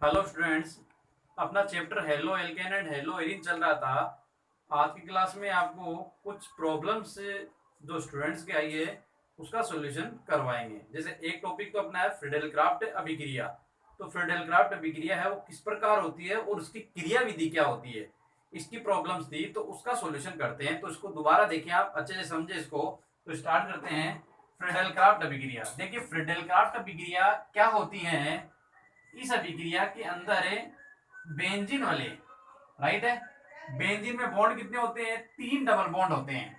Hello students. अपना chapter haloalkane and haloarene चल रहा था। आज की क्लास में आपको कुछ प्रॉब्लम्स जो स्टूडेंट्स की आई है उसका सॉल्यूशन करवाएंगे। जैसे एक टॉपिक तो अपना है फ्रीडेल क्राफ्ट अभिक्रिया। तो फ्रीडेल क्राफ्ट अभिक्रिया है वो किस प्रकार होती है और उसकी क्रिया विधि क्या होती है, इसकी प्रॉब्लम्स थी तो उसका सॉल्यूशन करते हैं। तो इसको दोबारा देखें, आप अच्छे से समझे इसको। तो स्टार्ट करते हैं। फ्रीडेल क्राफ्ट अभिक्रिया, देखिए फ्रीडेल क्राफ्ट अभिक्रिया क्या होती है। इस अभिक्रिया के अंदर बेंजीन वाले, राइट है, बेंजीन में बॉन्ड कितने होते हैं? 3 डबल बॉन्ड होते हैं।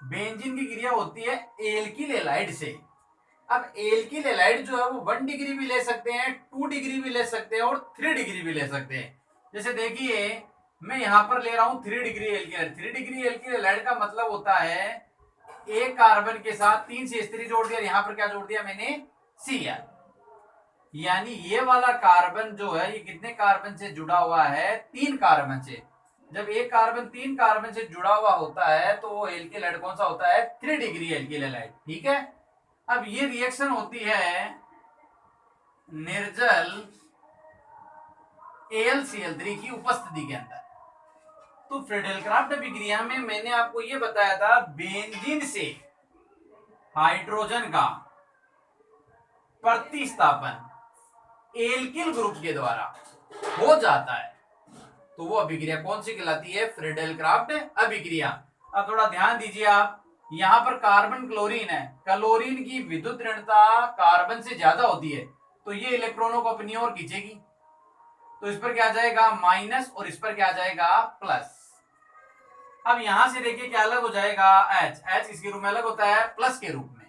बेंजीन की क्रिया होती है एल्किल एलाइड से। अब एल्किल एलाइड जो है वो 1 डिग्री भी ले सकते हैं, 2 डिग्री भी ले सकते हैं और 3 डिग्री भी ले सकते हैं। जैसे देखिए मैं यहां पर ले रहा हूं 3 degree alkyl. 3 degree alkyl allied का मतलब होता है एक कार्बन के साथ 3 CH3 जोड़ दिया, यहां पर क्या जोड़ दिया मैंने? Cl। यानी ये वाला कार्बन जो है ये कितने कार्बन से जुड़ा हुआ है? 3 कार्बन से। जब एक कार्बन 3 कार्बन से जुड़ा हुआ होता है तो वो एल्किल हैलाइड कौन सा होता है? 3 डिग्री एल्किल हैलाइड। ठीक है। अब ये रिएक्शन होती है निर्जल AlCl3 की उपस्थिति के अंदर। तो फ्रीडेल क्राफ्ट अभिक्रिया में मैंने आपको ये बताया था बेंजीन से हाइड्रोजन का प्रतिस्थापन एल्किल ग्रुप के द्वारा हो जाता है तो वो अभिक्रिया कौन सी कहलाती है? फ्रीडेल क्राफ्ट अभिक्रिया। अब थोड़ा ध्यान दीजिए आप, यहां पर कार्बन क्लोरीन है, क्लोरीन की विद्युत ऋणता कार्बन से ज्यादा होती है तो ये इलेक्ट्रॉनों को अपनी ओर खींचेगी। तो इस पर क्या आ जाएगा? माइनस, और इस पर क्या आ जाएगा? प्लस। अब यहां से देखिए क्या अलग हो जाएगा? H। H किसके रूप में अलग होता है? प्लस के रूप में।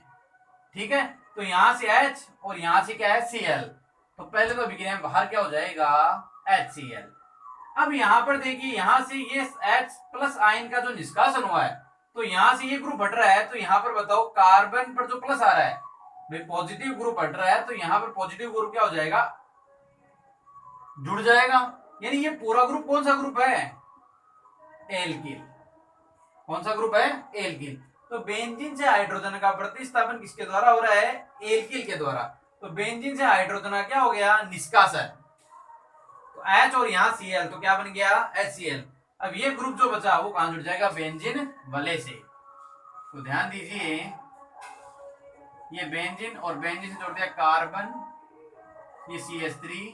ठीक है। तो यहां से H और यहां से क्या है? Cl। तो पहले तो अभिक्रिया में बाहर क्या हो जाएगा? HCl। अब यहां पर देखिए यहां से ये H प्लस आयन का जो निष्कासन हुआ है तो यहां से ये ग्रुप हट रहा है। तो यहां पर बताओ कार्बन पर जो प्लस आ रहा है भाई पॉजिटिव ग्रुप हट रहा है तो यहां पर पॉजिटिव ग्रुप क्या हो जाएगा? जुड़ जाएगा। यानी ये पूरा ग्रुप कौन सा ग्रुप है? एल्किल। कौन सा ग्रुप है? एल्किल। तो बेंजीन से हाइड्रोजन का प्रतिस्थापन किसके द्वारा हो रहा है? एल्किल के द्वारा। तो बेंजीन से हाइड्रोजन का क्या हो गया? निष्कासन। तो H और यहां Cl तो क्या बन गया? HCl। अब ये ग्रुप जो बचा वो कहां जुड़ जाएगा? बेंजीन वाले से। तो ध्यान दीजिए ये बेंजीन और बेंजीन से जोड़ दिया कार्बन, ये CH3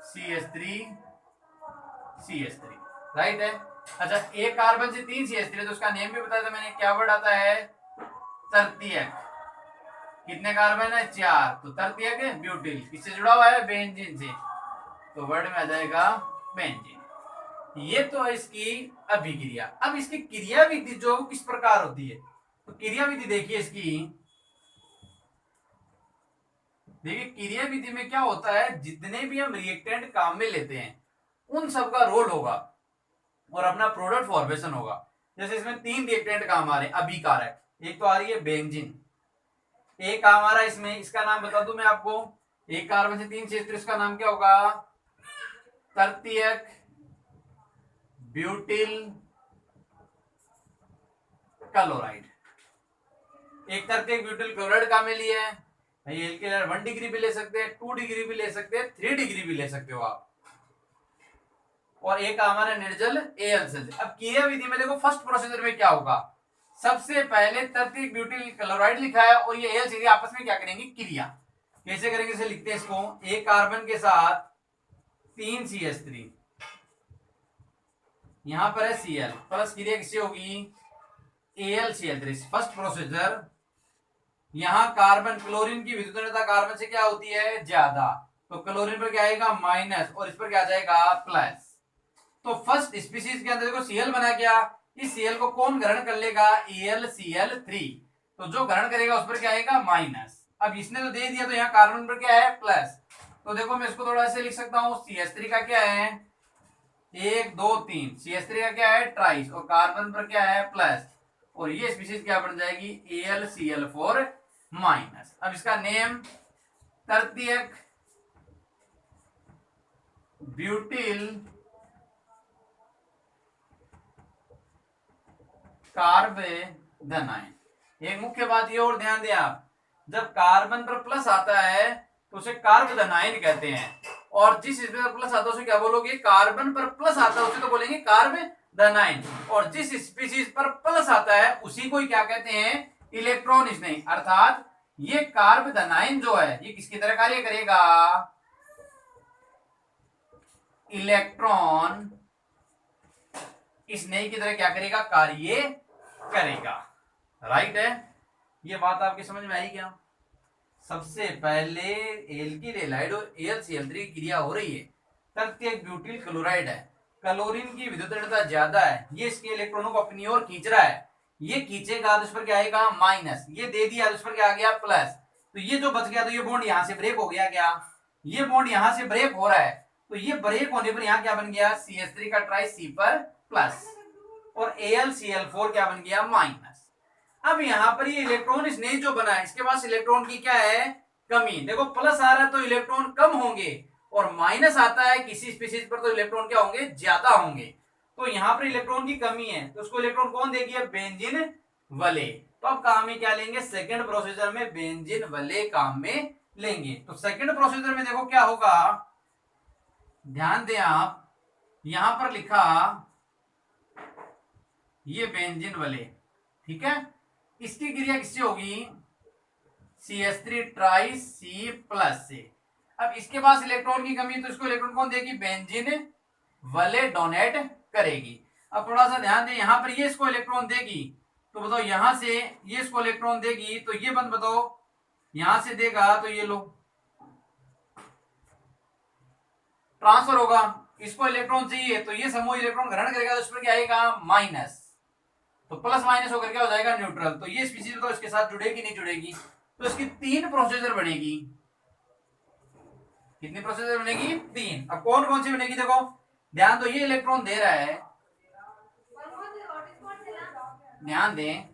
CH3 CH3, राइट है। अच्छा एक कार्बन से 3 CH3 तो उसका नेम भी बताया था मैंने, क्या वर्ड आता है? तृतीयक। कितने कार्बन है? 4। तो तृतीयक ब्यूटिल किससे जुड़ा हुआ है? बेंजीन से। तो वर्ड में आ जाएगा बेंजीन। ये तो है इसकी अभिक्रिया। अब इसकी क्रिया विधि जो किस प्रकार होती है, तो क्रिया विधि देखिए इसकी। देखिए क्रिया विधि में क्या होता है, जितने भी हम रिएक्टेंट काम में लेते हैं उन सब का रोल होगा और अपना प्रोडक्ट फॉर्मेशन होगा। जैसे इसमें 3 रिएक्टेंट काम आ रहे हैं अभिकारक। एक तो आ रही है बेंजीन, एक काम आ रहा है इसमें, इसका नाम बता दूं मैं आपको। एक कार्बन से 3 क्षेत्र, इसका नाम क्या होगा? तृतीयक ब्यूटिल क्लोराइड। एक तृतीयक ब्यूटिल क्लोराइड का में लिया है भाई। एल्किल 1 डिग्री भी ले सकते हैं, 2 डिग्री भी ले सकते हैं, 3 डिग्री भी ले सकते हो आप। और एक हमारा निर्जल AlCl। अब क्रिया विधि में देखो फर्स्ट प्रोसीजर में क्या होगा? सबसे पहले तृतीयक ब्यूटिल क्लोराइड लिखा है और ये AlCl आपस में क्या करेंगे? क्रिया। कैसे करेंगे इसे लिखते हैं इसको। एक कार्बन के साथ 3 CH3, यहां पर है Cl, प्लस क्रिया किससे होगी? AlCl3। First procedure. यहां कार्बन क्लोरीन की विद्युत कार्बन से क्या होती है? ज्यादा। तो क्लोरीन पर क्या आएगा? माइनस, और इस पर क्या आ जाएगा? प्लस। तो फर्स्ट स्पीसीज के अंदर देखो Cl बना क्या? इस Cl को कौन ग्रहण कर लेगा? AlCl3। तो जो ग्रहण करेगा उस पर क्या आएगा? माइनस। अब इसने तो दे दिया तो यहाँ कार्बन पर क्या है? प्लस। तो देखो मैं इसको थोड़ा ऐसे लिख सकता हूं, CH3 का क्या है? 1 2 3। CH3 का क्या है? ट्राइस, और कार्बन पर क्या है? प्लस। और ये स्पीसीज क्या बन जाएगी? AlCl4 minus. अब इसका नेम तृतीयक ब्यूटिल कार्बेन आयन। एक मुख्य बात ये और ध्यान दें आप, जब कार्बन पर प्लस आता है तो उसे कार्बोदनाइन कहते हैं, और जिस स्पीशीज पर प्लस आता है उसे क्या बोलोगे, कार्बन पर प्लस आता है उसे तो बोलेंगे कार्बोनाइन, और जिस स्पीशीज पर प्लस आता है उसी को क्या कहते हैं, इलेक्ट्रॉन स्नेही। अर्थात ये कार्बोनाइन जो है ये किसकी तरह कार्य करेगा, इलेक्ट्रॉन स्नेही की तरह क्या करेगा, कार्य करेगा। राइट है, ये बात आपकी समझ में आई क्या। सबसे पहले एल्किल हैलाइड और AlCl3 की क्रिया हो रही है, तथ्य एक ब्यूटिल क्लोराइड है, क्लोरीन की विद्युत ज्यादा है, ये इसके इलेक्ट्रॉनों को अपनी ओर खींच रहा है, ये खींचेगा तो इस पर क्या आएगा माइनस, ये दे दिया तो इस पर क्या आ गया प्लस, तो ये जो बच गया तो ये बॉन्ड यहां से ब्रेक हो गया, क्या ये बॉन्ड यहां से ब्रेक हो रहा है, तो ये ब्रेक होने पर यहां क्या बन गया, CH3 का ट्राई C पर प्लस, और AlCl4 क्या बन गया माइनस। अब यहां पर ये इलेक्ट्रॉन स्नेही जो बना है इसके पास इलेक्ट्रॉन की क्या है, कमी। देखो प्लस आ रहा है तो इलेक्ट्रॉन कम होंगे, और माइनस आता है किसी स्पीशीज पर तो इलेक्ट्रॉन क्या होंगे, ज्यादा होंगे। तो यहां पर इलेक्ट्रॉन की कमी है तो उसको इलेक्ट्रॉन कौन देगी, बेंजीन वाले। तो अब काम में क्या लेंगे, सेकंड प्रोसीजर में बेंजीन वाले काम में लेंगे। तो सेकंड प्रोसीजर में देखो क्या होगा, ध्यान दें आप, यहां पर लिखा ये बेंजीन वाले, ठीक है, इसकी क्रिया किससे होगी, CH3 ट्राई C प्लस से। अब इसके पास इलेक्ट्रॉन की कमी तो इसको इलेक्ट्रॉन कौन देगी, बेंजीन वाले डोनेट करेगी। अब थोड़ा सा ध्यान दें, यहां पर ये इसको इलेक्ट्रॉन देगी तो बताओ यहां से ये इसको इलेक्ट्रॉन देगी तो ये बंद बताओ यहां से देगा तो ये लो ट्रांसफर होगा, इसको इलेक्ट्रॉन चाहिए तो ये समूह इलेक्ट्रॉन ग्रहण करेगा तो इस पर क्या आएगा माइनस, तो प्लस माइनस होकर क्या हो जाएगा न्यूट्रल। तो ये स्पीशीज तो इसके साथ जुड़ेगी नहीं जुड़ेगी, तो इसकी 3 प्रोसीजर बनेगी। कितनी प्रोसीजर बनेगी, 3। अब कौन कौन सी बनेगी, देखो ध्यान दो, ये इलेक्ट्रॉन दे रहा है, ध्यान दें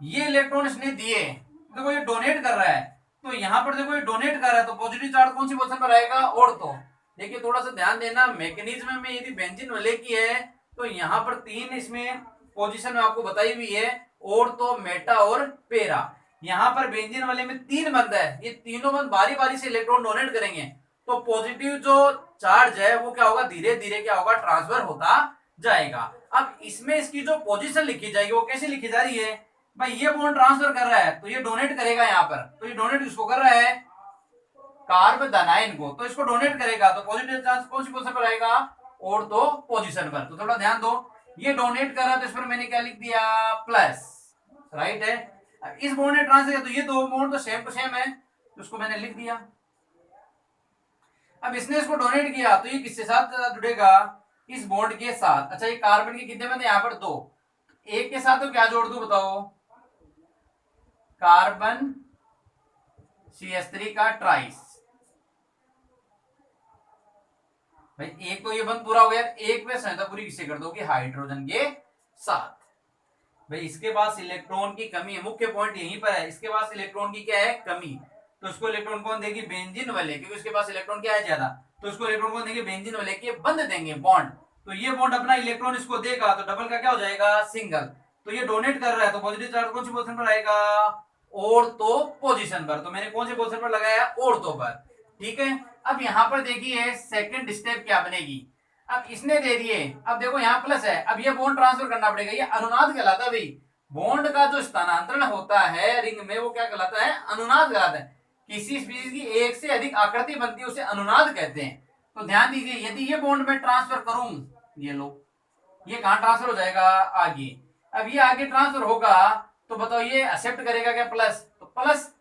ये इलेक्ट्रॉन इसने दिए, देखो ये डोनेट कर रहा है, तो यहां पर देखो ये डोनेट कर रहा है तो पॉजिटिव चार्ज कौन सी पोजीशन पर आएगा, ऑर्थो। देखिए थोड़ा सा ध्यान देना, मैकेनिज्म में यदि बेंजीन वाले की है तो यहां पर 3 इसमें पोजीशन में आपको बताई हुई है, ऑर्थो, मेटा और पेरा। यहां पर बेंजीन वाले में 3 बंद है, ये तीनों बंद बारी बारी से इलेक्ट्रॉन डोनेट करेंगे, तो पॉजिटिव जो चार्ज है वो क्या होगा, धीरे धीरे क्या होगा, ट्रांसफर होता जाएगा। अब इसमें इसकी जो पोजीशन लिखी जाएगी वो कैसे लिखी जा रही है, भाई ये बॉन्ड ट्रांसफर कर रहा है तो ये डोनेट करेगा यहाँ पर, तो ये डोनेट किसको कर रहा है, कार्बोनाइन को, तो इसको डोनेट करेगा तो पॉजिटिव चार्ज कौन सी पोजीशन पर आएगा, ऑर्थो पोजीशन पर। तो थोड़ा ध्यान दो, ये डोनेट कर रहा है तो इस पर मैंने क्या लिख दिया प्लस, राइट है। इस बॉन्ड ने ट्रांसफर किया तो ये दो बॉन्ड तो सेम टू सेम है तो उसको मैंने लिख दिया। अब इसने इसको डोनेट किया तो ये किसके साथ जुड़ेगा, इस बॉन्ड के साथ। अच्छा ये कार्बन के कितने बंद यहाँ पर 2, एक के साथ तो क्या जोड़ दू बताओ, कार्बन CH3 का ट्राइस, भाई एक तो ये बंद पूरा हो गया, एक में संयोजकता पूरी किससे कर दोगे, हाइड्रोजन के साथ। भाई इसके पास इलेक्ट्रॉन की कमी है, मुख्य पॉइंट यहीं पर है, इसके पास इलेक्ट्रॉन की क्या है, कमी, तो इसको इलेक्ट्रॉन कौन देगी, बेंजीन वाले, क्योंकि उसके पास इलेक्ट्रॉन क्या है ज्यादा, तो इसको इलेक्ट्रॉन कौन देंगे, बेंजीन वाले के बंद देंगे बॉन्ड, तो ये बॉन्ड अपना इलेक्ट्रॉन इसको देगा तो डबल का क्या हो जाएगा सिंगल, तो ये डोनेट कर रहा है तो पॉजिटिव चार्ज कौन सी पोजीशन पर आएगा, ऑर्थो पोजीशन पर, तो मैंने कौन सी पोजीशन पर लगाया, ऑर्थो पर, ठीक है। अब यहां पर देखिए सेकंड स्टेप क्या बनेगी, अब इसने दे दिए, अब देखो यहाँ प्लस है, अब ये बॉन्ड ट्रांसफर करना पड़ेगा, ये अनुनाद कहलाता है भाई, बॉन्ड का जो स्थानांतरण होता है रिंग में वो क्या कहलाता है, अनुनाद कहलाता है। किसी स्पीशीज की एक से अधिक आकृति बनती है उसे अनुनाद कहते हैं। तो ध्यान दीजिए यदि ये बॉन्ड में ट्रांसफर करूं, ये लो ये कहां ट्रांसफर हो जाएगा, आगे, अब ये आगे ट्रांसफर होगा तो बताओ ये एक्सेप्ट करेगा क्या, प्लस, तो प्लस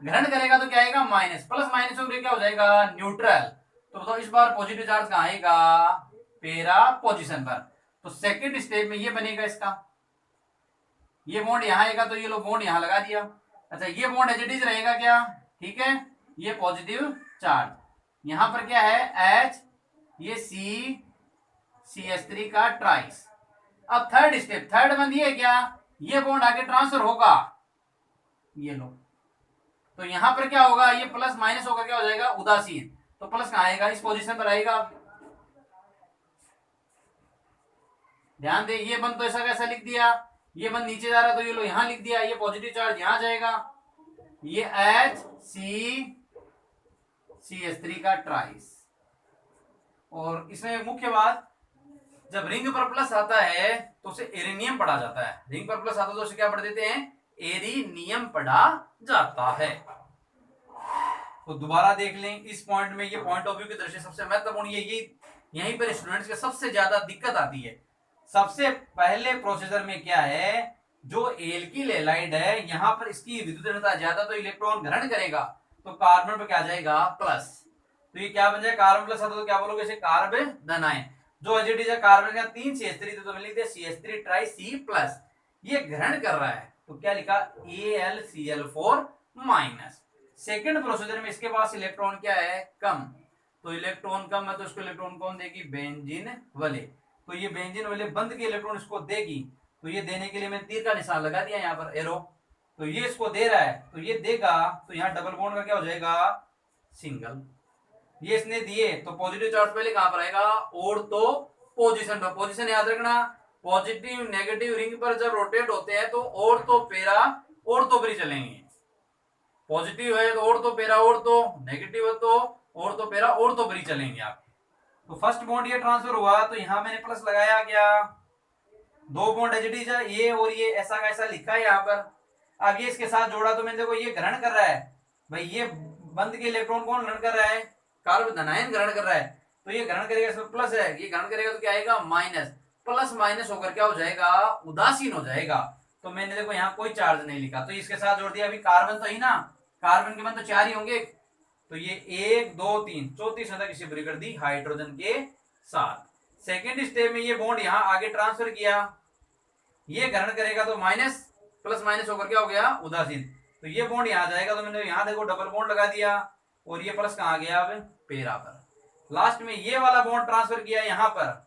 ग्रहण करेगा तो क्या आएगा माइनस, प्लस माइनस होकर क्या हो जाएगा न्यूट्रल, तो बताओ इस बार पॉजिटिव चार्ज कहां आएगा, पेरा पोजीशन पर। तो सेकंड स्टेप में ये बनेगा इसका, ये बॉन्ड यहां आएगा तो ये लो बॉन्ड यहां लगा दिया, अच्छा ये बॉन्ड एज इट इज रहेगा क्या, ठीक है, ये पॉजिटिव चार्ज, यहां पर क्या है H, ये CH3 का ट्राइस। अब थर्ड स्टेप, थर्ड बंद ये क्या, ये बॉन्ड आगे ट्रांसफर होगा, ये लो, तो यहां पर क्या होगा, ये प्लस माइनस होकर क्या हो जाएगा उदासीन, तो प्लस कहां आएगा, इस पोजीशन पर आएगा। ध्यान दे ये बंद तो ऐसा कैसा लिख दिया, ये बंद नीचे जा रहा है तो ये लो यहां लिख दिया, ये पॉजिटिव चार्ज यहां जाएगा, ये H CH3 का ट्राइस, और इसमें एक मुख्य बात, जब रिंग पर प्लस आता है तो उसे एरिनियम पढ़ा जाता है। रिंग पर प्लस आता है तो उसे क्या पढ़ देते हैं, एरिनियम पढ़ा जाता है। तो दोबारा देख लें इस पॉइंट में, ये पॉइंट ऑफ व्यू की दृष्टि सबसे महत्वपूर्ण ये यहीं पर स्टूडेंट्स के सबसे ज्यादा दिक्कत आती है। सबसे पहले प्रोसेसर में क्या है, जो एल्किल हैलाइड है यहाँ पर इसकी विद्युत ऋणता ज्यादा, तो इलेक्ट्रॉन ग्रहण करेगा, तो कार्बन पर क्या जाएगा प्लस। तो ये क्या बन जाए, कार्बन प्लस आता तो क्या बोलोगे इसे, कार्बन धनायन। जो एज इट इज कार्बन का 3 CH3 तो लिख दिया CH3 ट्राई C प्लस। ये ग्रहण कर रहा है तो क्या लिखा, AlCl4 माइनस। सेकेंड प्रोसीजर में इसके पास इलेक्ट्रॉन क्या है, कम, तो इलेक्ट्रॉन कम है तो इसको इलेक्ट्रॉन कौन देगी, बेंजीन वाले। तो ये बेंजीन वाले बंद के इलेक्ट्रॉन इसको देगी, तो ये देने के लिए मैंने तीर का निशान लगा दिया यहाँ पर एरो, तो ये इसको दे रहा है तो ये देगा, तो यहाँ डबल बॉन्ड का क्या हो जाएगा, सिंगल। ये इसने दिए तो पॉजिटिव चार्ज पहले कहां पर आएगा, और तो पोजीशन पर। पोजीशन याद रखना, पॉजिटिव नेगेटिव रिंग पर जब रोटेट होते हैं तो और तो पेरा और तो परी चलेंगे। पॉजिटिव है तो और तो पेरा और तो, नेगेटिव है तो और तो पेरा और तो परी चलेंगे आपके। तो फर्स्ट बॉन्ड ये ट्रांसफर हुआ तो यहां मैंने प्लस लगाया, क्या दो बॉन्ड एच डी ये और ये ऐसा का ऐसा लिखा है यहाँ पर। अब ये इसके साथ जोड़ा तो मैंने देखो ये ग्रहण कर रहा है, भाई ये बंद के इलेक्ट्रॉन कौन ग्रहण कर रहा है, कार्बन धनायन ग्रहण कर रहा है, तो ये ग्रहण करेगा इसमें प्लस है, ये ग्रहण करेगा तो क्या आएगा माइनस, प्लस माइनस होकर क्या हो जाएगा, उदासीन हो जाएगा। तो मैंने देखो यहाँ कोई चार्ज नहीं लिखा, तो इसके साथ जोड़ दिया। अभी कार्बन तो ही ना, कार्बन के मन तो 4 ही होंगे, तो ये 1 2 3 चौथी संख्या किसी पूरी कर दी हाइड्रोजन के साथ। सेकेंड स्टेप में ये बॉन्ड यहाँ आगे ट्रांसफर किया, ये ग्रहण करेगा तो माइनस, प्लस माइनस होकर क्या हो गया, उदासीन। तो ये बॉन्ड यहाँ जाएगा, तो मैंने यहाँ देखो डबल बॉन्ड लगा दिया, और ये प्लस कहाँ गया, अब पेरा पर। लास्ट में ये वाला बॉन्ड ट्रांसफर किया है यहाँ पर,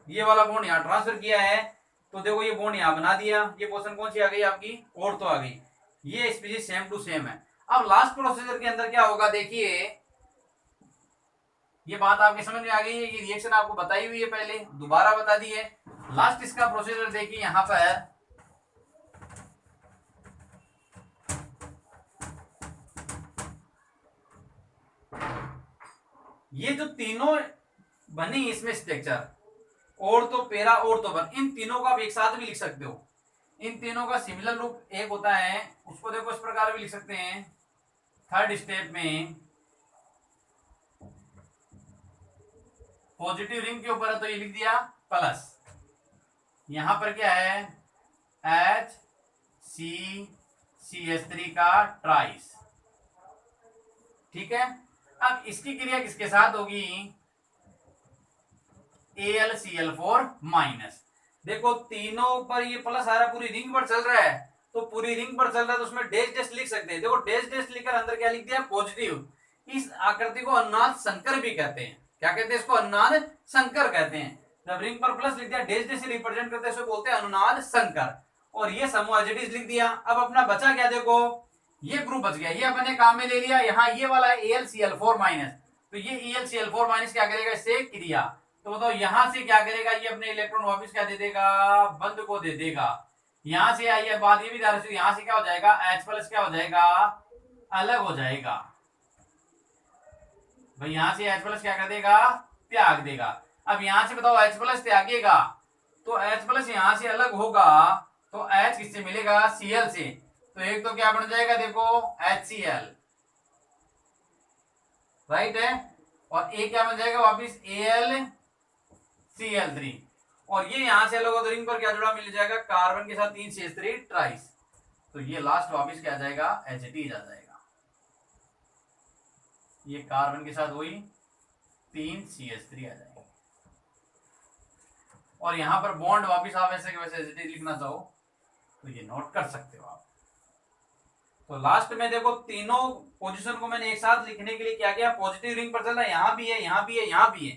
ये वाला बॉन्ड यहाँ ट्रांसफर किया है, तो देखो ये बॉन्ड यहाँ बना दिया, ये पोजीशन कौन सी आ गई आपकी, और तो आ गई। ये स्पीशीज सेम टू सेम है। अब लास्ट प्रोसीजर के अंदर क्या होगा, देखिए ये बात आपके समझ में आ गई है, ये रिएक्शन आपको बताई हुई है पहले, दोबारा बता दी है। लास्ट इसका प्रोसीजर देखिए यहां पर, ये जो तीनों बनी इसमें स्ट्रक्चर, और तो पेरा और तो बन, इन तीनों का आप एक साथ भी लिख सकते हो। इन तीनों का सिमिलर रूप एक होता है, उसको देखो इस प्रकार भी लिख सकते हैं। थर्ड स्टेप में पॉजिटिव रिंग के ऊपर है तो ये लिख दिया प्लस, यहां पर क्या है HCCH3 का ट्राइस, ठीक है। अब इसकी क्रिया किसके साथ होगी, AlCl4 माइनस। देखो तीनों पर ये प्लस आ रहा है, पूरी रिंग पर चल रहा है, तो पूरी रिंग पर चल रहा है तो उसमें डैश डैश लिख सकते हैं। देखो डैश डैश लिखकर अंदर क्या लिख दिया, पॉजिटिव। इस आकृति को अनुनाद संकर भी कहते हैं। क्या कहते हैं इसको, अनुनाद संकर कहते हैं। जब रिंग पर प्लस लिख दिया, डैश डैश रिप्रेजेंट करते हैं, इसको बोलते हैं अनुनाद संकर। और ये समूह एजिटिस लिख दिया। अब अपना बचा क्या, देखो ये ग्रुप बच गया, ये अपने काम में ले लिया। यहाँ ये वाला है AlCl4 माइनस, तो ये AlCl4 माइनस क्या करेगा, इससे क्रिया, तो बताओ यहां से क्या करेगा, ये अपने इलेक्ट्रॉन वापस क्या दे देगा, बंद को दे देगा। यहां से आई है बात, ये भी ध्यान रखिए, यहां से क्या हो जाएगा, H प्लस क्या हो जाएगा, अलग हो जाएगा। भाई यहां से H प्लस क्या कर देगा, त्याग देगा। अब यहां से बताओ H प्लस त्यागेगा तो H प्लस यहां से अलग होगा, तो H किससे मिलेगा, Cl से। तो एक तो क्या बन जाएगा, देखो HCl, राइट है, और एक क्या बन जाएगा वापिस AlCl3, और ये यहां से अलग हो तो रिंग पर क्या जुड़ा, मिल जाएगा कार्बन के साथ 3 CH3 ट्राइस। तो ये लास्ट वापिस क्या आ जाएगा, H आ जाएगा। ये कार्बन के साथ वही 3 CH3 आ जाएगा, और यहां पर बॉन्ड वापिस आप ऐसे वैसे H लिखना चाहो तो ये नोट कर सकते हो आप। तो लास्ट में देखो तीनों पोजीशन को मैंने एक साथ लिखने के लिए क्या किया, पॉजिटिव रिंग पर चल रहा है, यहाँ भी है, यहाँ भी है, यहाँ भी है,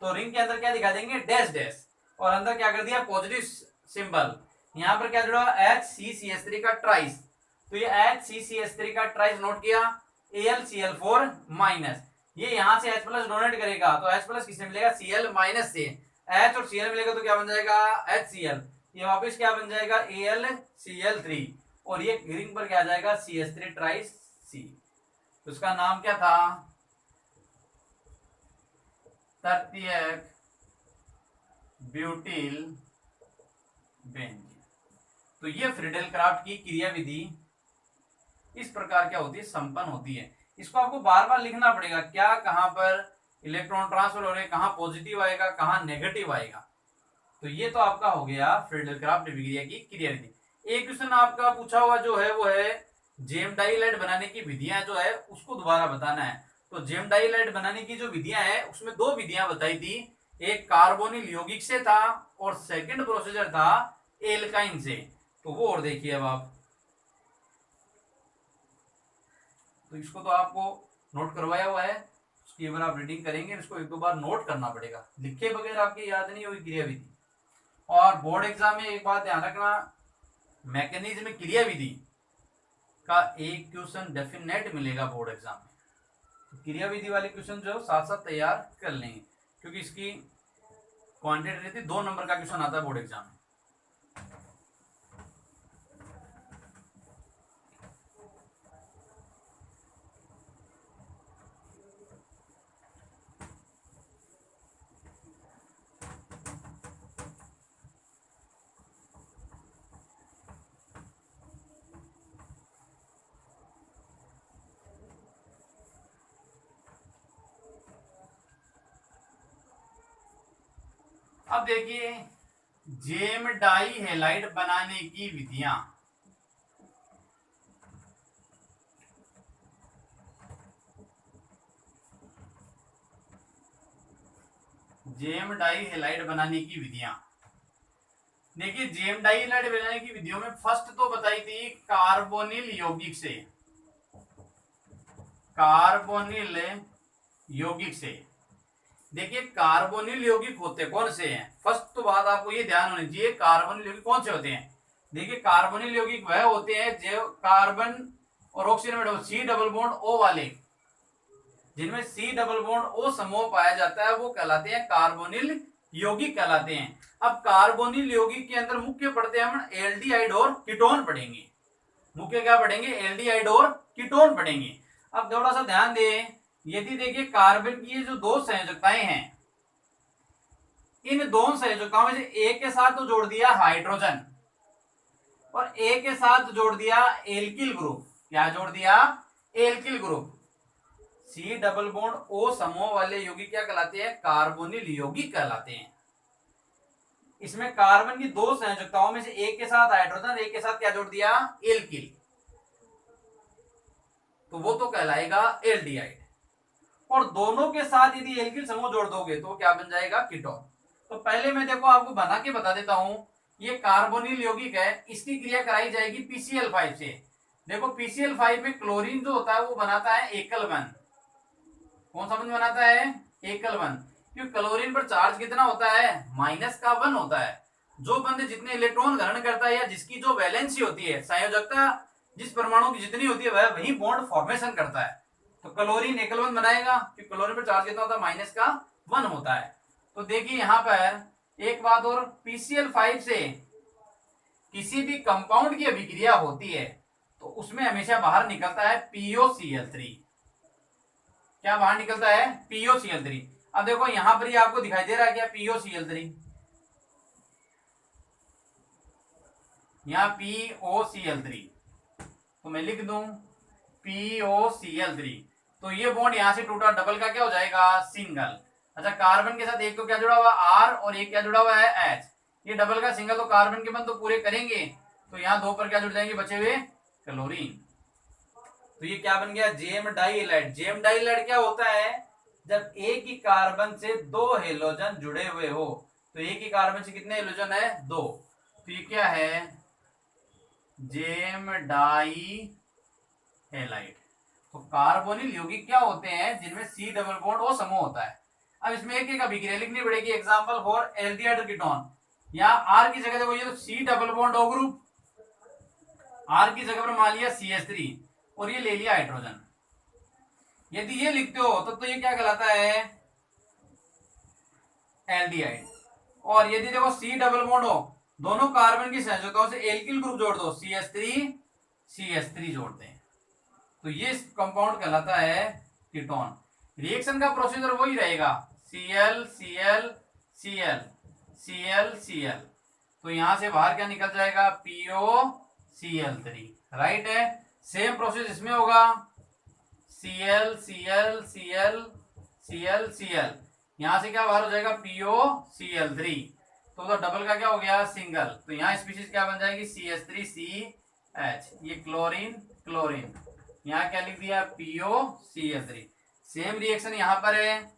तो रिंग के अंदर क्या दिखा देंगे, डैश डैश, और अंदर क्या कर दिया, पॉजिटिव सिंबल। यहाँ पर क्या जुड़ा, HCCH3 का ट्राइस, तो ये HCCH3 का ट्राइस नोट किया, AlCl4 माइनस, ये यहाँ से H प्लस डोनेट करेगा, तो H प्लस किससे मिलेगा, Cl माइनस से। H और Cl मिलेगा तो क्या बन जाएगा, HCl, ये वापस क्या बन जाएगा, AlCl3, और ये रिंग पर क्या आ जाएगा, CH3 ट्राइस C। तो उसका नाम क्या था, तृतीयक ब्यूटिल बेंजीन। तो ये फ्रीडेल क्राफ्ट की क्रियाविधि इस प्रकार क्या होती है, संपन्न होती है। इसको आपको बार बार लिखना पड़ेगा, क्या कहां पर इलेक्ट्रॉन ट्रांसफर हो रहे हैं, कहां पॉजिटिव आएगा कहां नेगेटिव आएगा। तो ये तो आपका हो गया फ्रीडेल क्राफ्ट अभिक्रिया की क्रियाविधि। एक क्वेश्चन आपका पूछा हुआ जो है वो है जेम डाइलाइट बनाने की विधियां जो है उसको दोबारा बताना है। तो जेम डाइलाइट बनाने की जो विधियां है उसमें दो विधियां बताई थी, एक कार्बोनिल यौगिक से था और सेकंड प्रोसीजर था एल्काइन से। तो वो और देखिए अब आप, तो इसको तो आपको नोट करवाया हुआ है, उसकी अगर आप रीडिंग करेंगे इसको एक दो बार नोट करना पड़ेगा, लिखे बगैर आपके याद नहीं होगी क्रियाविधि। और बोर्ड एग्जाम में एक बात ध्यान रखना, मैकेनिज्म क्रियाविधि का एक क्वेश्चन डेफिनेट मिलेगा बोर्ड एग्जाम में। तो क्रियाविधि वाले क्वेश्चन जो साथ साथ तैयार कर लेंगे, क्योंकि इसकी क्वांटिटी रहती 2 नंबर का क्वेश्चन आता है बोर्ड एग्जाम में। अब देखिए जेम डाई हैलाइड बनाने की विधियां। जेम डाई हैलाइड बनाने की विधियां, देखिए जेम डाई हैलाइड बनाने की विधियों में फर्स्ट तो बताई थी कार्बोनिल यौगिक से, कार्बोनिल यौगिक से। देखिए कार्बोनिल यौगिक होते कौन से हैं, फर्स्ट तो बात आपको ये ध्यान होनी चाहिए, कार्बोनिल यौगिक कौन से होते हैं। देखिए कार्बोनिल यौगिक वह होते हैं जो कार्बन और ऑक्सीजन में सी डबल बॉन्ड ओ वाले, जिनमें सी डबल बॉन्ड ओ समूह पाया जाता है वो कहलाते हैं कार्बोनिल यौगिक कहलाते हैं। अब कार्बोनिल यौगिक के अंदर मुख्य पढ़ते हैं हम एल्डिहाइड और कीटोन पढ़ेंगे, मुख्य क्या पढ़ेंगे, एल्डिहाइड और कीटोन पढ़ेंगे। अब थोड़ा सा ध्यान दें, यदि देखिए कार्बन की ये जो दो संयोजकताएं हैं, इन दोनों संयोजकताओं में से एक के साथ तो जोड़ दिया हाइड्रोजन और एक के साथ जोड़ दिया एल्किल ग्रुप, क्या जोड़ दिया, alkyl group. C double bond O समूह वाले यौगिक क्या कहलाते हैं, कार्बोनिल यौगिक कहलाते हैं। इसमें कार्बन की दो संयोजकताओं में से एक के साथ हाइड्रोजन, एक के साथ क्या जोड़ दिया, एल्किल, तो वो तो कहलाएगा एल्डिहाइड। और दोनों के साथ यदि एल्किल समूह जोड़ दोगे तो क्या बन जाएगा, कीटोन। तो पहले मैं देखो आपको बना के बता देता हूं, ये कार्बोनिल यौगिक है, इसकी क्रिया कराई जाएगी PCl5 से। देखो PCl5 में क्लोरीन जो होता है वो बनाता है एकल बंध। कौन सा बंध बनाता है, एकल बंध। क्योंकि क्लोरीन पर चार्ज कितना होता है, -1 होता है। जो बंध जितने इलेक्ट्रॉन ग्रहण करता है या जिसकी जो वैलेंसी होती है, संयोजकता जिस परमाणु की जितनी होती है वह वही बॉन्ड फॉर्मेशन करता है। तो क्लोरीन एकल बंध बनाएगा, क्योंकि क्लोरीन पर चार्ज कितना होता है, -1 होता है। तो देखिए यहां पर एक बात और, PCl5 से किसी भी कंपाउंड की अभिक्रिया होती है तो उसमें हमेशा बाहर निकलता है POCl3। क्या बाहर निकलता है, POCl3। अब देखो यहां पर ही आपको दिखाई दे रहा है क्या, POCl3, यहां POCl3, तो मैं लिख दूं POCl3। तो ये बॉन्ड यहां से टूटा, डबल का क्या हो जाएगा, सिंगल। अच्छा कार्बन के साथ एक तो क्या जुड़ा हुआ R और एक क्या जुड़ा हुआ है H, ये डबल का सिंगल, तो कार्बन के बंध तो पूरे करेंगे, तो यहाँ 2 पर क्या जुड़ जाएंगे, बचे हुए क्लोरीन। तो ये क्या बन गया, जेम डाइहाइलाइड। जेम डाइहाइलाइड क्या होता है, जब एक ही कार्बन से 2 हेलोजन जुड़े हुए हो। तो एक ही कार्बन से कितने हेलोजन है, 2। तो ये क्या है, जेम डाइहाइलाइड। तो कार्बोनिल यौगिक क्या होते हैं, जिनमें सी डबल बॉन्ड ओ समूह होता है। अब इसमें एक एक अभिक्रिया लिखनी पड़ेगी, एग्जांपल फॉर एल्डिहाइड और कीटोन। यहाँ R की जगह देखो, ये तो C double bond O group, R की जगह पर मान लिया CH3 और ये ले लिया हाइड्रोजन। यदि ये लिखते हो तो ये क्या कहलाता है, एल्डिहाइड। और यदि देखो सी डबल बॉन्ड हो, दोनों कार्बन की संयोजकताओं से एल्किल ग्रुप जोड़ दो, CH3 जोड़ते हैं, तो ये कंपाउंड कहलाता है कीटोन। रिएक्शन का प्रोसीजर वही रहेगा, Cl Cl Cl Cl Cl, तो यहां से बाहर क्या निकल जाएगा, POCl3, राइट है। सेम प्रोसेस इसमें होगा, Cl Cl Cl Cl Cl, यहां से क्या बाहर हो जाएगा, POCl3, तो डबल का क्या हो गया, सिंगल, तो यहाँ स्पीशीज क्या बन जाएगी, CH3CH, ये क्लोरीन क्लोरीन, यहाँ क्या लिख दिया, POCl3। सेम रिएक्शन यहाँ पर है,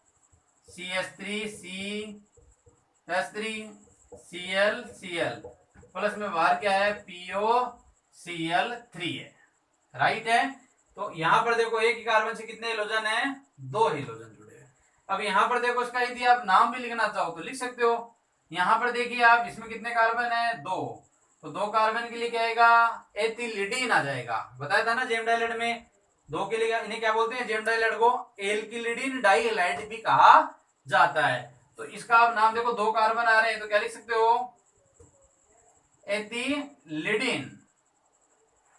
CH3CH3ClCl प्लस में बाहर क्या है, POCl3 है, राइट है। तो यहाँ पर देखो एक ही कार्बन से कितने हेलोजन है, 2 हेलोजन जुड़े हैं। अब यहाँ पर देखो इसका यदि आप नाम भी लिखना चाहो तो लिख सकते हो। यहाँ पर देखिए आप, इसमें कितने कार्बन है, 2, तो 2 कार्बन के लिए क्या आएगा, एथिलीडीन आ जाएगा। बताया था ना जेम डाइलाइड में 2 के लिए इन्हें क्या बोलते हैं, जेम डाइलाइड को एल्किलिडीन डाइहैलाइड भी कहा जाता है। तो इसका आप नाम देखो, 2 कार्बन आ रहे हैं तो क्या लिख सकते हो, एथिलीडीन,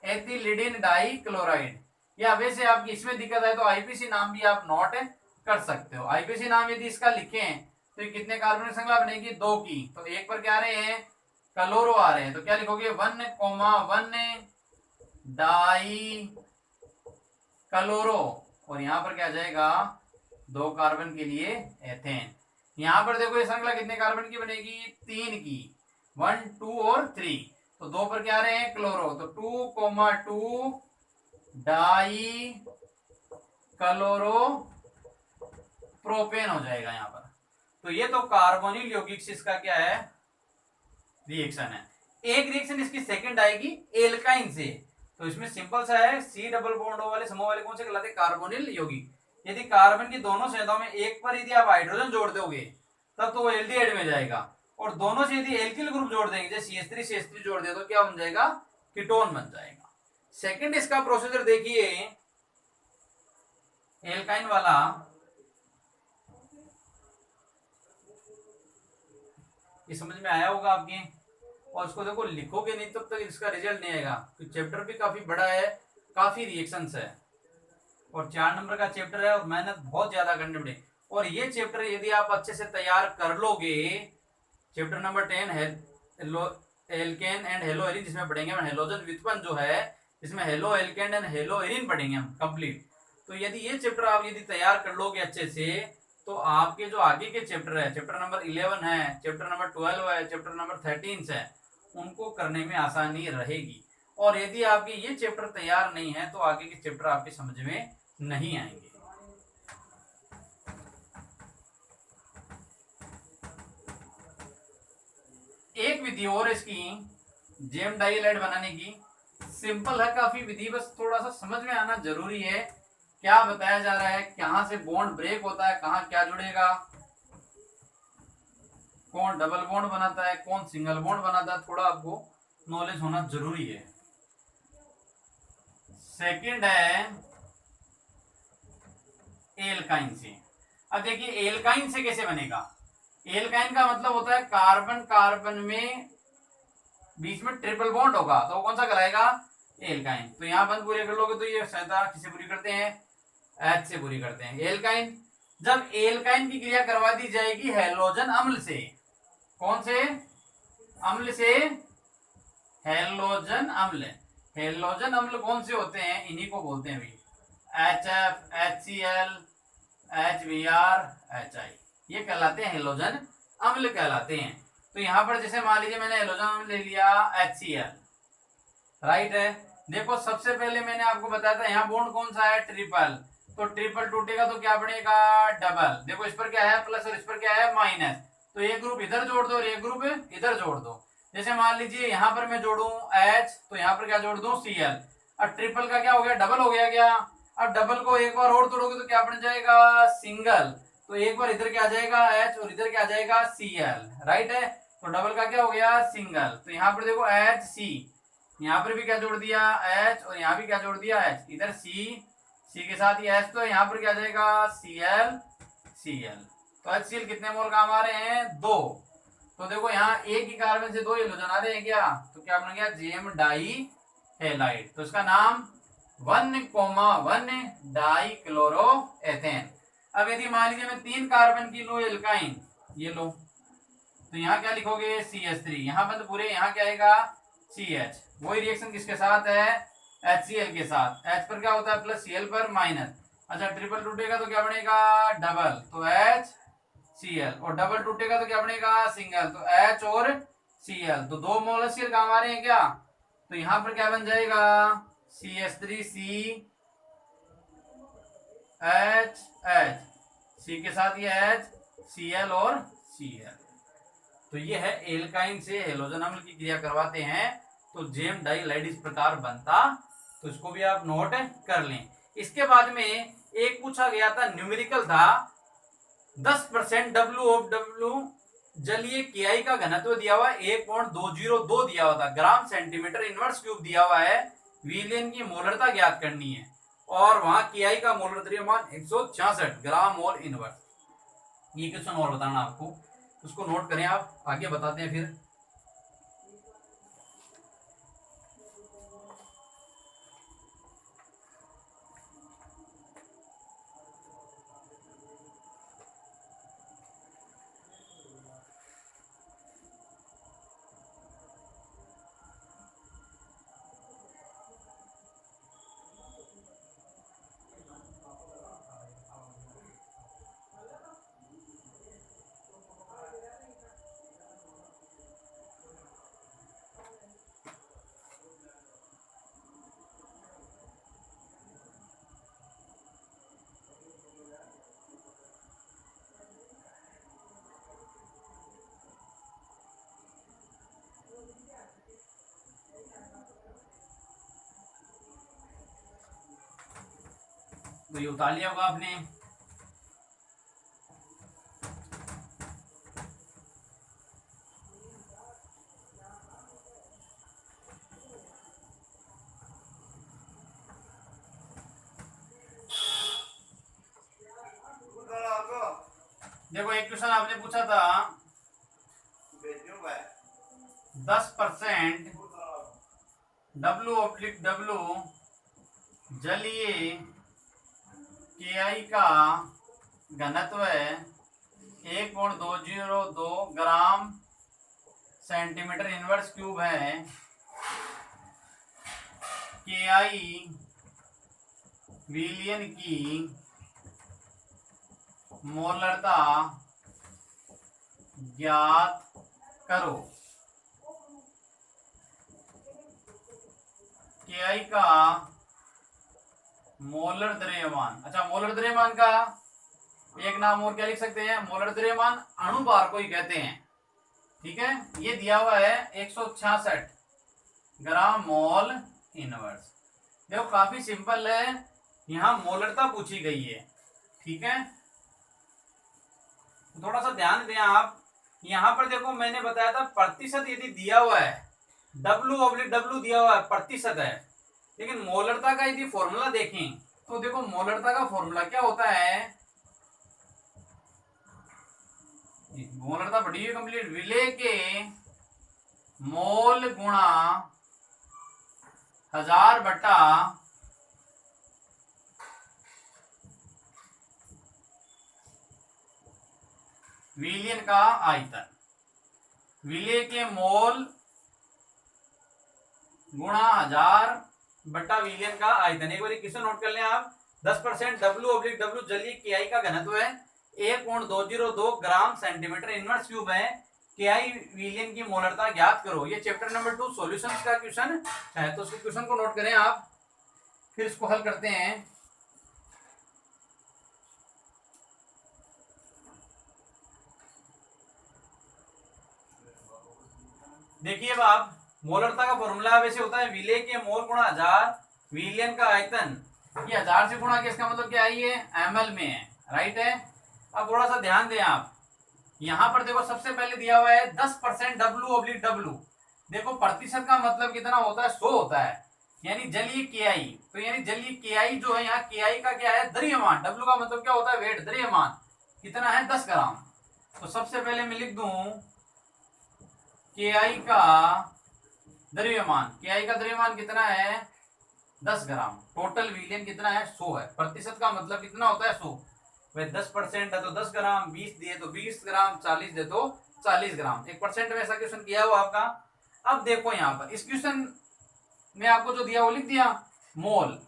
एथिलीडीन डाइक्लोराइड। या वैसे आपकी इसमें दिक्कत है तो आईपीसी नाम भी आप नोट कर सकते हो। आईपीसी नाम यदि इसका लिखें तो ये कितने कार्बन श्रृंखला बनेगी, 2 की, तो एक पर क्या आ रहे हैं, क्लोरो आ रहे हैं, तो क्या लिखोगे, 1,1 डाई क्लोरो, और यहाँ पर क्या आ जाएगा, 2 कार्बन के लिए एथेन। यहाँ पर देखो ये श्रृंखला कितने कार्बन की बनेगी, 3 की, 1 2 और 3, तो 2 पर क्या आ रहे हैं, क्लोरो, तो 2,2 डाई क्लोरो प्रोपेन हो जाएगा यहाँ पर। तो ये तो कार्बोनिल यौगिक से इसका क्या है, रिएक्शन है। एक रिएक्शन इसकी सेकंड आएगी एल्काइन से, तो इसमें सिंपल सा है, C डबल बॉन्ड वाले समूह वाले कौन से कहलाते हैं, कार्बोनिल यौगिक। यदि कार्बन की दोनों संयोजनों में एक पर यदि आप हाइड्रोजन जोड़ दोगे तब तो वो एल्डिहाइड में जाएगा, और दोनों से यदि एल्किल ग्रुप जोड़ देंगे, जैसे CH3 जोड़ दे तो क्या बन जाएगा, कीटोन बन जाएगा। सेकंड इसका प्रोसीजर देखिए, एल्काइन वाला, ये समझ में आया होगा आपके, और इसको देखो लिखोगे नहीं तब तक इसका रिजल्ट नहीं आएगा, तो चैप्टर भी काफी बड़ा है, काफी रिएक्शंस है, और 4 नंबर का चैप्टर है, और मेहनत बहुत ज्यादा करनी पड़ेगी। और ये चैप्टर यदि आप अच्छे से तैयार कर लोगे, चैप्टर नंबर 10 है एल्केन एंड हेलोएरिन, जिसमें पढ़ेंगे हम हेलोजन व्युत्पन्न जो है, इसमें हेलो एल्केन एंड हेलोएरिन पढ़ेंगे हम कंप्लीट। तो यदि ये चैप्टर आप यदि तैयार कर लोगे अच्छे से, तो आपके जो आगे के चैप्टर है, चैप्टर नंबर 11 है, चैप्टर नंबर 12 है, चैप्टर नंबर 13 है, उनको करने में आसानी रहेगी। और यदि आपके ये चैप्टर तैयार नहीं है तो आगे के चैप्टर आपके समझ में नहीं आएंगे। एक विधि और इसकी जेम डाइहैलाइड बनाने की, सिंपल है काफी विधि, बस थोड़ा सा समझ में आना जरूरी है। क्या बताया जा रहा है, कहां से बॉन्ड ब्रेक होता है, कहां क्या जुड़ेगा, कौन डबल बॉन्ड बनाता है, कौन सिंगल बॉन्ड बनाता है, थोड़ा आपको नॉलेज होना जरूरी है। सेकंड है एल्काइन से। अब देखिए एल्काइन से कैसे बनेगा, एल्काइन का मतलब होता है कार्बन कार्बन में बीच में ट्रिपल बॉन्ड होगा, तो कौन सा कहलाएगा, एल्काइन। तो यहां बंद पूरे कर लोगे तो ये सहायता किससे पूरी करते हैं, H से पूरी करते हैं। एल्काइन, जब एल्काइन की क्रिया करवा दी जाएगी हैलोजन अम्ल से, कौन से अम्ल से, हैलोजन अम्ल। हैलोजन अम्ल कौन से होते हैं, इन्हीं को बोलते हैं HF, HCl, HBr, HI, ये कहलाते हैं हैलोजन अम्ल कहलाते हैं। तो यहां पर जैसे मान लीजिए मैंने हैलोजन अम्ल ले लिया HCl, राइट है। देखो सबसे पहले मैंने आपको बताया था यहाँ बॉन्ड कौन सा है, ट्रिपल, तो ट्रिपल टूटेगा तो क्या बनेगा, डबल। देखो इस पर क्या है प्लस और इस पर क्या है माइनस, तो एक ग्रुप इधर जोड़ दो और एक ग्रुप इधर जोड़ दो। जैसे मान लीजिए यहाँ पर मैं जोड़ू H, तो यहाँ पर क्या जोड़ दूं Cl। अब ट्रिपल का क्या हो गया, डबल हो गया क्या। अब डबल को एक बार और तोड़ोगे तो क्या बन जाएगा, सिंगल, तो एक बार इधर क्या आ जाएगा H और इधर क्या आ जाएगा Cl, राइट है। तो डबल का क्या हो गया, सिंगल। तो यहाँ पर देखो HC, यहाँ पर भी क्या जोड़ दिया H और यहाँ भी क्या जोड़ दिया H, इधर C के साथ ही H, तो यहाँ पर क्या जाएगा Cl। तो HCl कितने मोल काम आ रहे हैं, 2। तो देखो यहाँ एक ही कार्बन से 2 हेलोजन आ रहे हैं क्या, तो क्या बन गया, जेम डाइहैलाइड। तो इसका नाम 1,1 डाइक्लोरोएथेन। अब यदि मान लीजिए मैं 3 कार्बन की लो एल्काइन, ये लो, तो यहाँ क्या लिखोगे CH3, यहाँ पर तो पूरे यहाँ क्या आएगा CH। वही रिएक्शन किसके साथ है HCl के साथ, H पर क्या होता है प्लस, Cl पर माइनस। अच्छा ट्रिपल टूटेगा तो क्या बनेगा डबल, तो HCl, और डबल टूटेगा तो क्या बनेगा सिंगल, तो H और Cl, तो 2 मोल HCl काम आ रहे हैं क्या, तो यहाँ पर क्या बन जाएगा CH3CH, C के साथ ये H, Cl और Cl। तो ये है एल्काइन से हेलोजन अम्ल की क्रिया करवाते हैं तो जेम डाइलाइड इस प्रकार बनता, तो इसको भी आप नोट कर लें। इसके बाद में एक पूछा गया था, न्यूमेरिकल था, 10% WOW जलीय KI का घनत्व दिया हुआ 1.202 दिया हुआ था, ग्राम सेंटीमीटर इनवर्स क्यूब दिया हुआ है, विलयन की मोलरता ज्ञात करनी है, और वहां KI का मोलर द्रव्यमान 166 ग्राम मोल इनवर्स। ये क्वेश्चन और बताना आपको, उसको नोट करें आप, आगे बताते हैं फिर। तो ये उतार लिया होगा आपने। देखो एक क्वेश्चन आपने पूछा था, 10% W/W जलीय KI का घनत्व 1.202 ग्राम सेंटीमीटर इनवर्स क्यूब है, KI विलयन की मोलरता ज्ञात करो। KI का मोलर द्रव्यमान, अच्छा मोलर द्रव्यमान का एक नाम और क्या लिख सकते हैं, मोलर द्रव्यमान अणुभार को ही कहते हैं, ठीक है। ये दिया हुआ है 166 ग्राम मोल इनवर्स। देखो काफी सिंपल है, यहाँ मोलरता पूछी गई है, ठीक है। थोड़ा सा ध्यान दें आप, यहाँ पर देखो मैंने बताया था प्रतिशत यदि दिया हुआ है, W/W दिया हुआ है प्रतिशत है, लेकिन मोलरता का यदि फॉर्मूला देखें तो देखो मोलरता का फॉर्मूला क्या होता है, मोलरता पढ़ी है कंप्लीट, विलय के मोल गुणा 1000 बटा विलयन का आयतन, विलय के मोल गुणा 1000 बटा विलयन का आयतन। एक बार क्वेश्चन नोट कर लें आप, 10% W/W जलीय KI का घनत्व है 1.202 ग्राम सेंटीमीटर इनवर्स क्यूब है, KI विलयन की मोलरता ज्ञात करो। ये चैप्टर नंबर 2 सॉल्यूशंस का क्वेश्चन है, तो उसके क्वेश्चन को नोट करें आप, फिर इसको हल करते हैं। देखिए अब आप, मोलरता का फॉर्मूला वैसे होता है विलय के मोल गुणा 1000 विलयन का आयतन, ये 1000 से गुणा किया, इसका मतलब क्या है ये ml में है, राइट है। अब थोड़ा सा ध्यान दें आप, यहाँ पर देखो सबसे पहले दिया हुआ है 10% W/W, देखो प्रतिशत का मतलब कितना होता है 100 होता है, यानी जलीय KI, तो यानी जलीय KI जो है यहाँ KI का क्या है द्रव्यमान, W का मतलब क्या होता है वेट, द्रव्यमान कितना है 10 ग्राम। तो सबसे पहले मैं लिख दूं KI का द्रव्यमान, KI का द्रव्यमान कितना है 10 ग्राम, टोटल विलयन कितना है 100 है, प्रतिशत का मतलब कितना होता है 100, भाई 10% है तो 10 ग्राम, 20 दिए तो 20 ग्राम, 40 दे तो 40 ग्राम। एक परसेंट में ऐसा क्वेश्चन किया हुआ आपका। अब देखो यहाँ पर इस क्वेश्चन में आपको जो दिया वो लिख दिया मोल।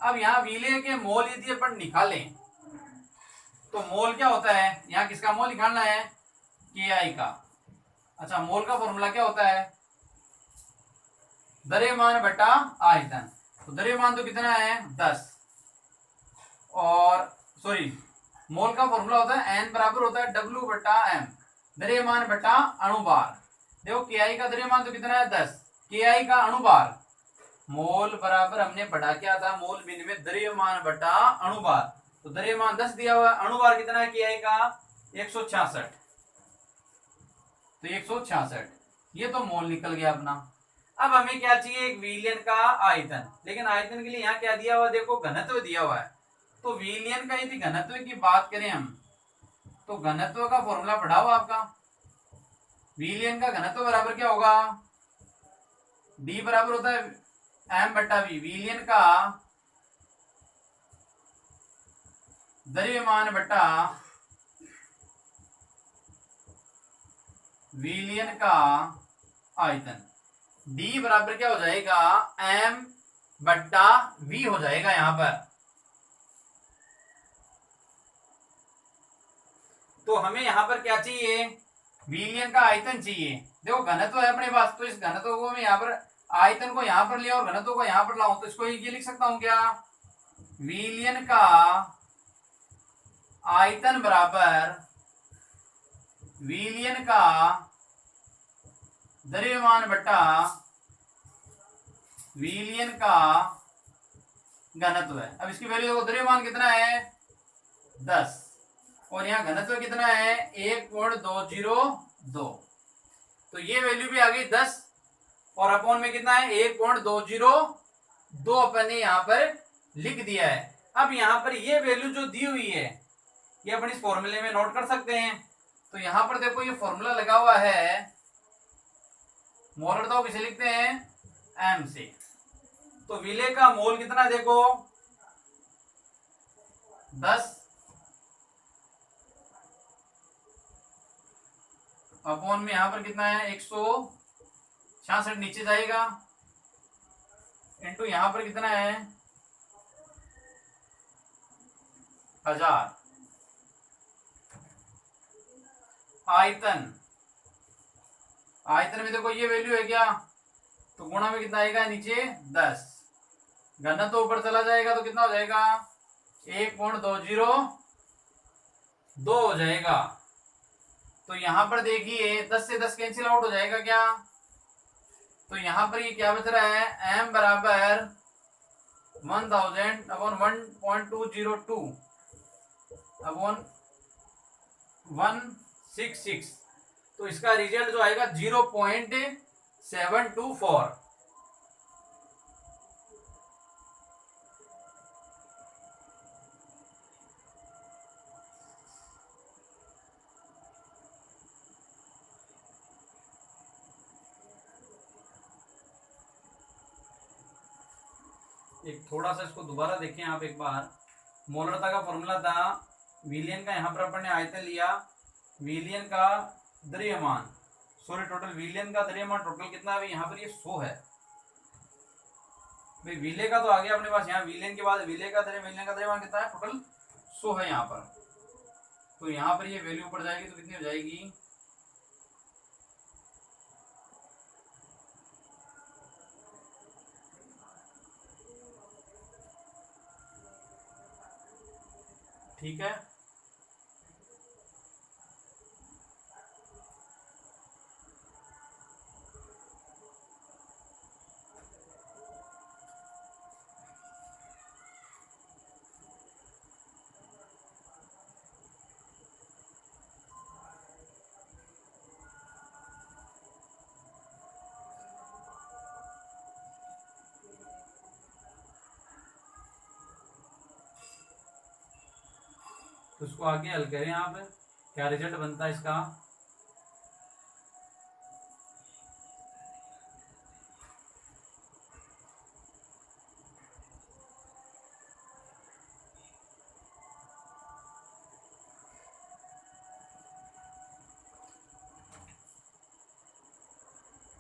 अब यहाँ विले के मोल यदि अपन निकालें तो मोल क्या होता है, यहाँ किसका मोल निकालना है, के आई का। अच्छा, मोल का फॉर्मूला क्या होता है, द्रव्यमान बटा आयतन। तो द्रव्यमान तो कितना है 10, और सॉरी मोल का फॉर्मूला होता है एन बराबर होता है डब्ल्यू बटा एम, द्रव्यमान बटा अणुभार। देखो के आई का द्रव्यमान तो कितना है 10, के आई का अणुभार, मोल बराबर हमने पढ़ा क्या था, मोल विनिमय द्रव्यमान बटा अणुभार। तो द्रव्यमान 10 दिया हुआ है, अणुभार कितना है के आई का 166, तो 166 ये तो मोल निकल गया अपना। अब हमें क्या चाहिए, एक विलियन का आयतन। लेकिन आयतन के लिए यहाँ क्या दिया हुआ, देखो घनत्व दिया हुआ है। तो विलियन का यदि घनत्व की बात करें हम, तो घनत्व का फॉर्मूला पढ़ा हुआ आपका, विलियन का घनत्व बराबर क्या होगा, डी बराबर होता है एम बटा वी, विलियन का द्रव्यमान बटा विलियन का आयतन। डी बराबर क्या हो जाएगा, एम बट्टा वी हो जाएगा यहां पर। तो हमें यहां पर क्या चाहिए, विलियन का आयतन चाहिए। देखो घनत्व है अपने पास, तो इस घनत्व को मैं यहां पर आयतन को यहां पर लिया और घनत्व को यहां पर लाऊं, तो इसको ये लिख सकता हूं क्या, विलियन का आयतन बराबर विलियन का द्रव्यमान बटा विलियन का घनत्व है। अब इसकी वैल्यू देखो, द्रव्यमान कितना है 10 और यहाँ घनत्व कितना है 1.202, तो ये वैल्यू भी आ गई 10 और अपॉन में कितना है 1.202 अपन ने यहाँ पर लिख दिया है। अब यहाँ पर ये वैल्यू जो दी हुई है ये अपन इस फॉर्मूले में नोट कर सकते हैं। तो यहाँ पर देखो ये फॉर्मूला लगा हुआ है, मोलर तो किसे लिखते हैं एम से। तो विले का मोल कितना देखो 10 अपॉन में यहां पर कितना है 166 नीचे जाएगा, इनटू यहां पर कितना है 1000। आयतन, आयतन में देखो ये वैल्यू है क्या, तो गुणा में कितना आएगा नीचे 10, घनत्व तो ऊपर चला जाएगा तो कितना हो जाएगा 1.202 हो जाएगा। तो यहां पर देखिए 10 से 10 कैंसिल आउट हो जाएगा क्या, तो यहां पर ये क्या बच रहा है m बराबर 1000 अपॉन 1.202 अपॉन 166, तो इसका रिजल्ट जो आएगा 0.724। एक थोड़ा सा इसको दोबारा देखें आप एक बार। मोलरता का फॉर्मूला था विलियन का, यहाँ पर अपन ने आयतन लिया, विलियन का द्रव्यमान, सॉरी टोटल विलियन का द्रव्यमान टोटल कितना है यहाँ पर ये 100 है भाई। विले का तो आ गया अपने पास, यहाँ विलियन के बाद विले का द्रव्यमान कितना है टोटल 100 है यहाँ पर। तो यहाँ पर ये वैल्यू पड़ जाएगी तो कितनी हो जाएगी, ठीक है। तो इसको आगे हल करें आप, क्या रिजल्ट बनता है इसका।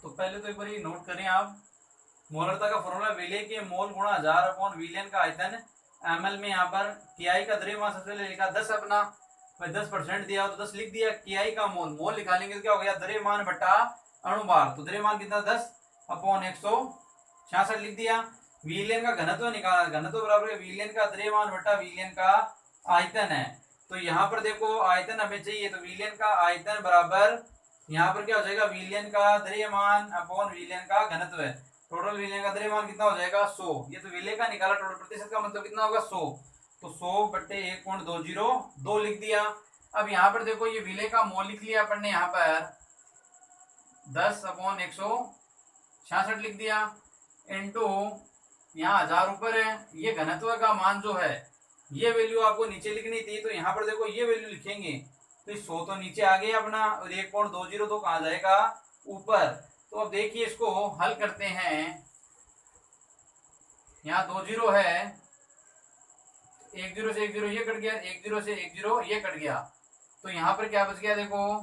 तो पहले तो एक बार ये नोट करें आप, मोलरता का फॉर्मूला विले के मोल गुणा 1000 अपॉन विलियन का आयतन ml में। यहाँ पर KI का द्रव्यमान सबसे पहले लिखा 10 अपना, भाई 10% दिया तो 10 लिख दिया। KI का मोल, मोल निकालेंगे तो क्या हो गया, द्रव्यमान बटा अणुभार, तो द्रव्यमान कितना 10 अपॉन 166 लिख दिया। विलियन का घनत्व निकाला, घनत्व बराबर है विलियन का द्रव्यमान बटा विलियन का आयतन है। तो यहाँ पर देखो आयतन हमें चाहिए, तो विलियन का आयतन बराबर यहाँ पर क्या हो जाएगा, विलियन का द्रव्यमान अपॉन विलियन का घनत्व है। टोटल विलय का द्रव्यमान कितना हो जाएगा 100, ये तो विलय का निकाला, टोटल प्रतिशत का मतलब कितना होगा 100, तो 100 बटे 1.202 लिख दिया। अब यहाँ पर देखो ये विलय का मोल लिख लिया अपन ने, यहाँ पर 10 अपॉन 166 लिख दिया, इनटू यहाँ 1000 ऊपर है, ये घनत्व का मान जो है ये वैल्यू आपको नीचे लिखनी थी, तो यहाँ पर देखो ये वैल्यू लिखेंगे तो 100 तो नीचे आ गया अपना, और 1.202 कहाँ जाएगा ऊपर। तो अब देखिए इसको हल करते हैं, यहाँ 2 जीरो है, 1 0 से 1 0 ये कट गया, 1 0 से 1 0 ये कट गया, तो यहाँ पर क्या बच गया देखो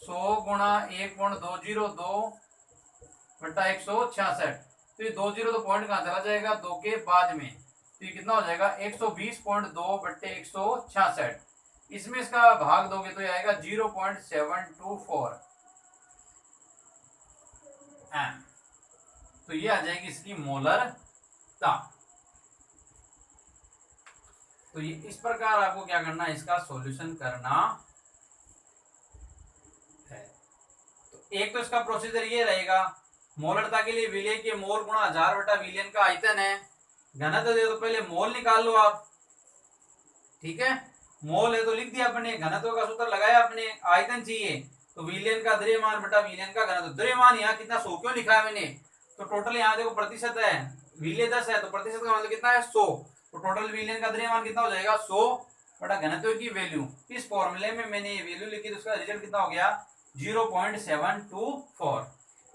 100 गुणा 1.202 बटा 166, तो ये 2 जीरो तो पॉइंट कहाँ चला जाएगा 2 के बाद में, तो ये कितना हो जाएगा 120.2 बटे 166, इसमें इसका भाग दोगे तो ये आएगा 0.724 एम, तो ये आ जाएगी इसकी मोलरता। तो ये इस प्रकार आपको क्या करना है, इसका सॉल्यूशन करना है। तो एक तो इसका प्रोसीजर ये रहेगा, मोलरता के लिए विलय के मोल गुणा 1000 बटा विलियन का आयतन है, घनत्व दे तो पहले मोल निकाल लो आप, ठीक है, मोल है तो लिख दिया अपने, घनत्व का सूत्र लगाया अपने, आयतन चाहिए तो विलियन का द्रव्यमान बटा विलियन का घनत्व। द्रव्यमान यहाँ कितना 100 क्यों लिखा है मैंने, तो टोटल यहाँ देखो प्रतिशत है, विलय 10 है तो प्रतिशत का मतलब कितना है 100, तो टोटल विलियन का द्रव्यमान कितना हो जाएगा 100 बटा घनत्व की वैल्यू, इस फॉर्मूले में मैंने ये वैल्यू लिखी तो उसका रिजल्ट कितना हो गया 0.724।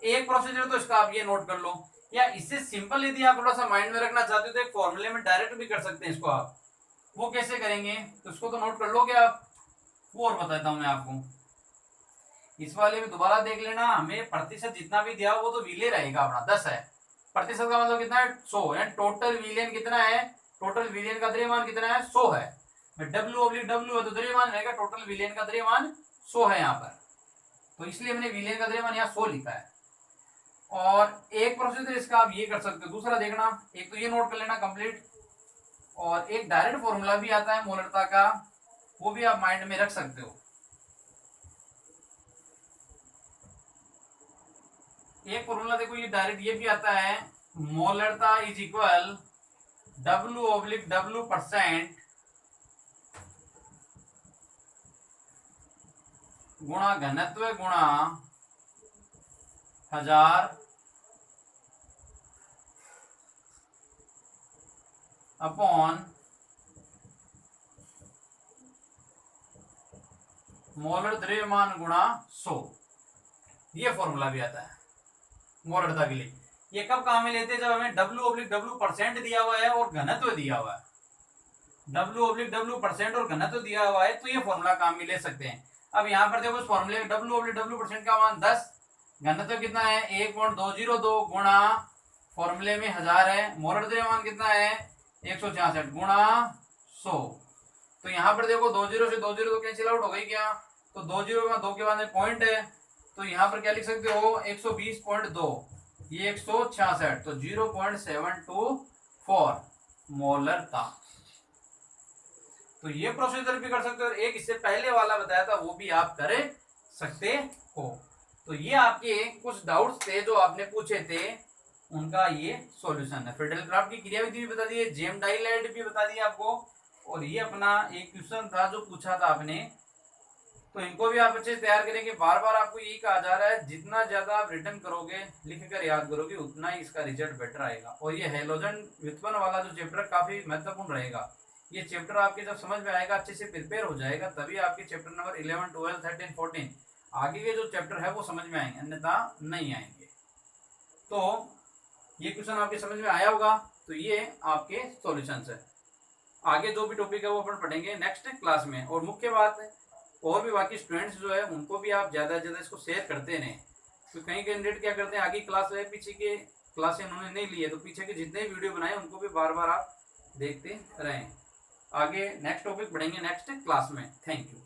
एक प्रोसीजर तो इसका आप ये नोट कर लो, या इससे सिंपल यदि आप थोड़ा सा माइंड में रखना चाहते हो तो एक फॉर्मूले में डायरेक्ट भी कर सकते हैं इसको आप, वो कैसे करेंगे तो उसको तो नोट कर लोगे आप, वो और बताता हूं मैं आपको। इस वाले में दोबारा देख लेना, हमें प्रतिशत जितना भी दिया वो तो विलय रहेगा अपना 10 है, प्रतिशत का मतलब कितना है 100 है, टोटल विलियन कितना है, टोटल विलियन का द्रव्यमान कितना है 100 है, W है तो द्रव्यमान रहेगा, टोटल विलियन का द्रव्यमान 100 है यहाँ पर, तो इसलिए मैंने विलियन का द्रव्यमान यहाँ 100 लिखा है। और एक प्रोसीजर इसका आप ये कर सकते हो, दूसरा देखना, एक तो ये नोट कर लेना कंप्लीट, और एक डायरेक्ट फॉर्मूला भी आता है मोलरता का, वो भी आप माइंड में रख सकते हो। एक फॉर्मूला देखो ये डायरेक्ट ये भी आता है, मोलरता इज इक्वल W/W% गुणा घनत्व गुणा 1000 अपॉन मोलर द्रव्यमान गुणा 100, ये फॉर्मूला भी आता है मोलरता के लिए। ये कब काम में लेते हैं, जब हमें W/W% दिया हुआ है और घनत्व दिया हुआ है, W/W% और घनत्व दिया हुआ है तो ये फॉर्मूला काम में ले सकते हैं। अब यहाँ पर देखो इस फॉर्मूले में W/W% का मान 10, घनत्व कितना है 1.202 गुणा फॉर्मूले में 1000 है, मोलर द्रव्यमान कितना है 166 गुणा 100, तो यहाँ पर देखो 2 जीरो से 2 जीरो तो कैंसिल आउट हो गई क्या, तो 2 जीरो में 2 के बाद में पॉइंट है, तो यहाँ पर क्या लिख सकते हो 120.2, ये 166, तो 0.724 मोलरता। तो ये प्रोसीजर भी कर सकते हो, एक इससे पहले वाला बताया था वो भी आप कर सकते हो। तो ये आपके कुछ डाउट्स थे जो आपने पूछे थे, उनका ये सॉल्यूशन है। फ्रीडल क्राफ्ट की क्रियाविधि भी बता दी है, जेम डाइलाइट भी बता दिया आपको, और ये अपना एक क्वेश्चन था जो पूछा था आपने, तो इनको भी आप अच्छे से तैयार करेंगे। बार बार आपको यही कहा जा रहा है जितना ज्यादा आप रिटर्न करोगे, लिख कर याद करोगे, उतना ही इसका रिजल्ट बेटर आएगा। और ये हैलोजन व्युत्पन्न वाला जो चैप्टर काफी महत्वपूर्ण रहेगा, ये चैप्टर आपके जब समझ में आएगा, अच्छे से प्रिपेयर हो जाएगा, तभी आपके चैप्टर नंबर 11, 12, 13, 14 आगे के जो चैप्टर है वो समझ में आएंगे, अन्यथा नहीं आएंगे। तो ये क्वेश्चन आपके समझ में आया होगा, तो ये आपके सॉल्यूशंस है। आगे जो भी टॉपिक है वो अपन पढ़ेंगे नेक्स्ट क्लास में। और मुख्य बात है, और भी बाकी स्टूडेंट्स जो है उनको भी आप ज्यादा से ज्यादा इसको शेयर करते रहें, तो कई कैंडिडेट क्या करते हैं, आगे क्लास है, पीछे के क्लासें उन्होंने नहीं ली है, तो पीछे के जितने वीडियो बनाए उनको भी बार बार आप देखते रहें। आगे नेक्स्ट टॉपिक बढ़ेंगे नेक्स्ट क्लास में। Thank you.